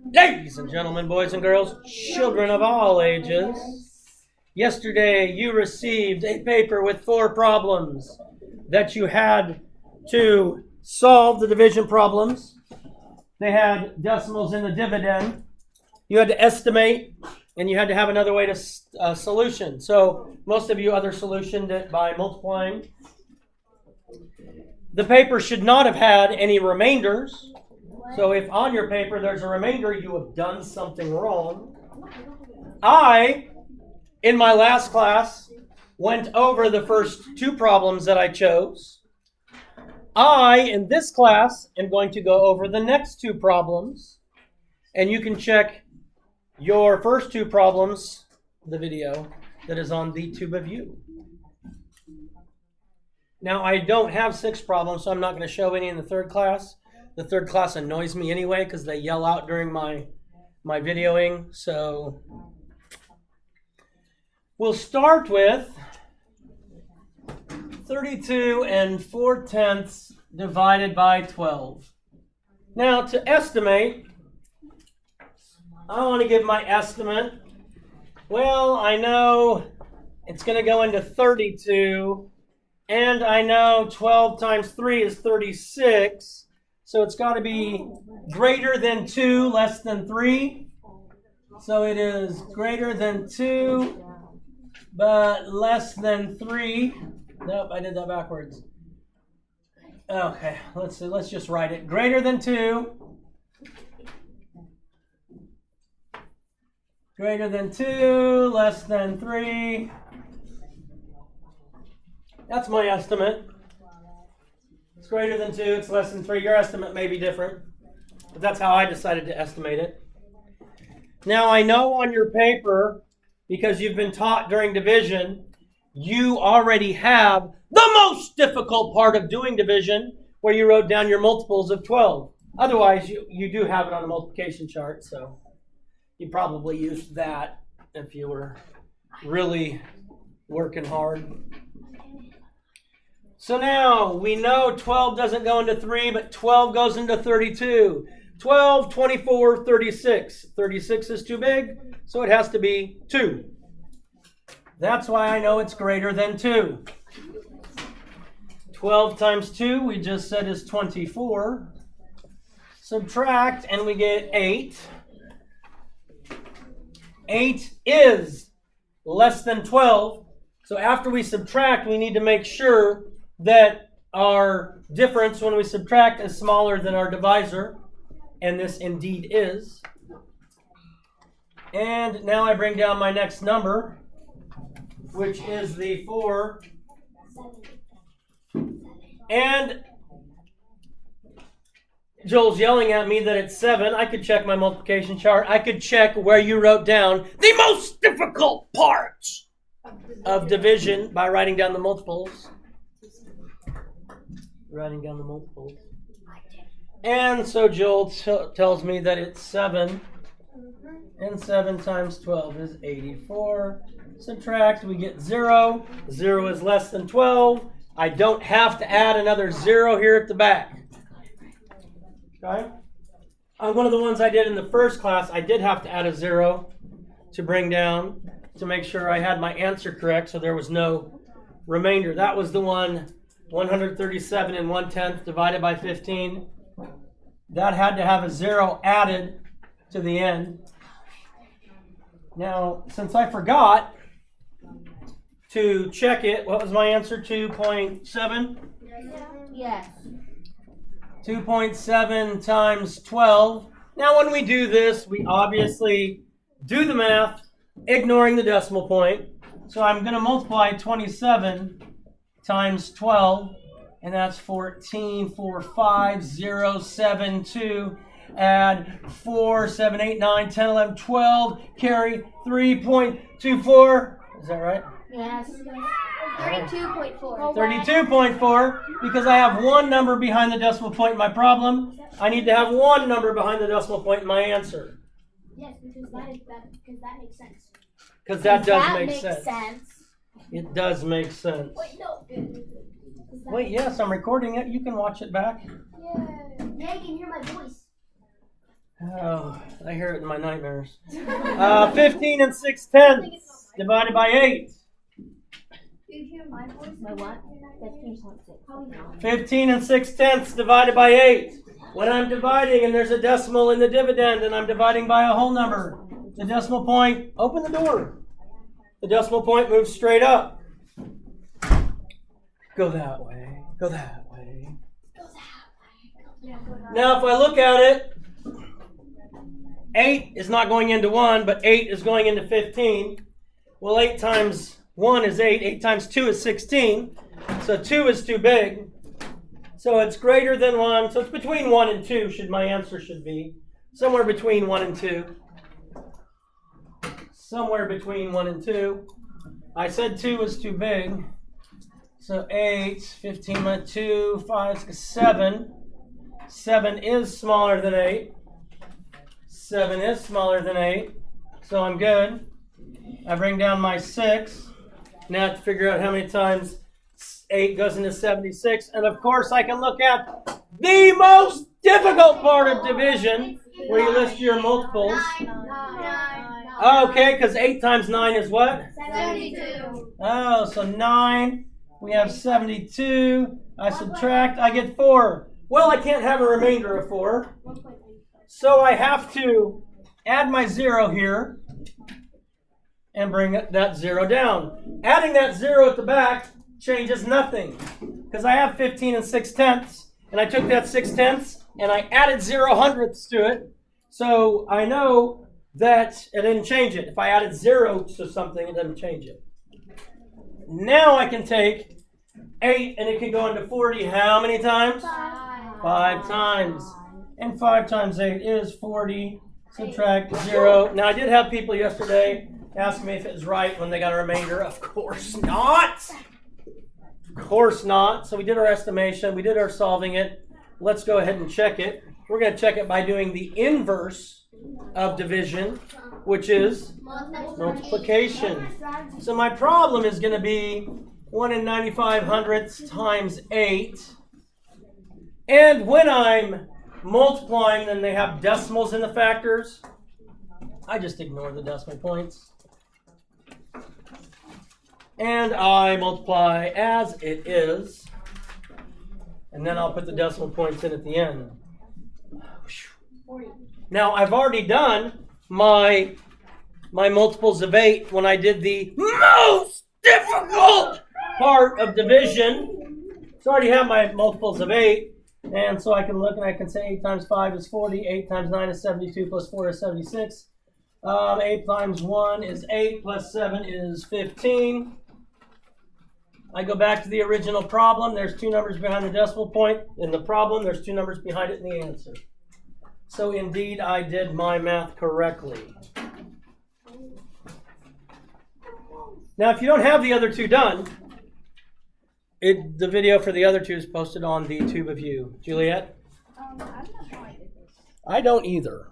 Ladies and gentlemen, boys and girls, children of all ages, yesterday you received a paper with 4 problems that you had to solve the division problems. They had decimals in the dividend. You had to estimate, and you had to have another way to solution. So most of you other solutioned it by multiplying. The paper should not have had any remainders. So if on your paper there's a remainder, you have done something wrong. I, in my last class, went over the first 2 problems that I chose. I, in this class, am going to go over the next 2 problems. And you can check your first 2 problems, the video that is on the TubeofU. Now, I don't have 6 problems, so I'm not going to show any in the third class. The third class annoys me anyway because they yell out during my videoing. So we'll start with 32 4/10 divided by 12. Now to estimate, I want to give my estimate. Well, I know it's going to go into 32, and I know 12 times 3 is 36. So it's got to be greater than 2, less than 3. So it is greater than 2, but less than 3. Nope, I did that backwards. Okay, let's see. Let's just write it. Greater than 2. Greater than 2, less than 3. That's my estimate. It's greater than 2, it's less than 3. Your estimate may be different, but that's how I decided to estimate it. Now, I know on your paper, because you've been taught during division, you already have the most difficult part of doing division, where you wrote down your multiples of 12. Otherwise, you do have it on a multiplication chart, so you probably used that if you were really working hard. So now we know 12 doesn't go into 3, but 12 goes into 32. 12, 24, 36. 36 is too big, so it has to be 2. That's why I know it's greater than 2. 12 times 2, we just said, is 24. Subtract, and we get 8. 8 is less than 12. So after we subtract, we need to make sure that our difference when we subtract is smaller than our divisor, and this indeed is. And now I bring down my next number, which is the 4. And Joel's yelling at me that it's 7. I could check my multiplication chart. I could check where you wrote down the most difficult parts of division by writing down the multiples. Writing down the multiples. And so Joel tells me that it's 7. And 7 times 12 is 84. Subtract, we get 0. 0 is less than 12. I don't have to add another 0 here at the back. Okay? On one of the ones I did in the first class, I did have to add a 0 to bring down, to make sure I had my answer correct, so there was no remainder. That was the one, 137 1/10 divided by 15. That had to have a 0 added to the end. Now, since I forgot to check it, what was my answer? 2.7? Yes. 2.7 times 12. Now, when we do this, we obviously do the math, ignoring the decimal point. So I'm going to multiply 27 times 12, and that's 14,45072. Add 4, 7, 8, 9, 10, 11, 12. Carry 3.24. Is that right? Yes. 32.4. 32.4, because I have one number behind the decimal point in my problem. I need to have one number behind the decimal point in my answer. Yes, because that makes sense. Because that does That make makes sense. It does make sense. Wait, no. Wait, yes, I'm recording it. You can watch it back. Yeah, I can hear my voice. Oh, I hear it in my nightmares. 15 and 6/10 divided by 8. My what? 15.6. 15 and 6/10 divided by 8. When I'm dividing and there's a decimal in the dividend and I'm dividing by a whole number, the decimal point, open the door. The decimal point moves straight up. Go that way. Go that way. Now, if I look at it, 8 is not going into 1, but 8 is going into 15. Well, 8 times 1 is 8. 8 times 2 is 16. So 2 is too big. So it's greater than 1. So it's between 1 and 2, my answer should be. Somewhere between 1 and 2. Somewhere between 1 and 2. I said 2 was too big. So 8, 15 minus 2, 5, 6, 7. 7 is smaller than 8. 7 is smaller than 8. So I'm good. I bring down my 6. Now I have to figure out how many times 8 goes into 76. And of course I can look at the most difficult part of division, where you list your multiples. Okay, because 8 times 9 is what? 72. Oh, so 9. We have 72. I subtract. I get 4. Well, I can't have a remainder of 4. So I have to add my 0 here and bring that 0 down. Adding that 0 at the back changes nothing, because I have 15 and 6/10, and I took that 6/10 and I added 0 hundredths to it. So I know that it didn't change it. If I added 0 to something, it doesn't change it. Now I can take 8 and it can go into 40 how many times? 5 times. And 5 times 8 is 40. Subtract 0. Now, I did have people yesterday ask me if it was right when they got a remainder. Of course not. Of course not. So we did our estimation. We did our solving it. Let's go ahead and check it. We're going to check it by doing the inverse of division, which is multiplication. So my problem is going to be 1 and 95 hundredths times 8. And when I'm multiplying, then they have decimals in the factors. I just ignore the decimal points. And I multiply as it is. And then I'll put the decimal points in at the end. Now, I've already done my multiples of 8 when I did the most difficult part of division. So I already have my multiples of 8. And so I can look and I can say 8 times 5 is 40, 8 times 9 is 72, plus 4 is 76. 8 times 1 is 8, plus 7 is 15. I go back to the original problem. There's 2 numbers behind the decimal point. In the problem, there's 2 numbers behind it in the answer. So indeed, I did my math correctly. Now, if you don't have the other 2 done, the video for the other 2 is posted on the Tube of You. Juliet? I'm not sure I did this. I don't either.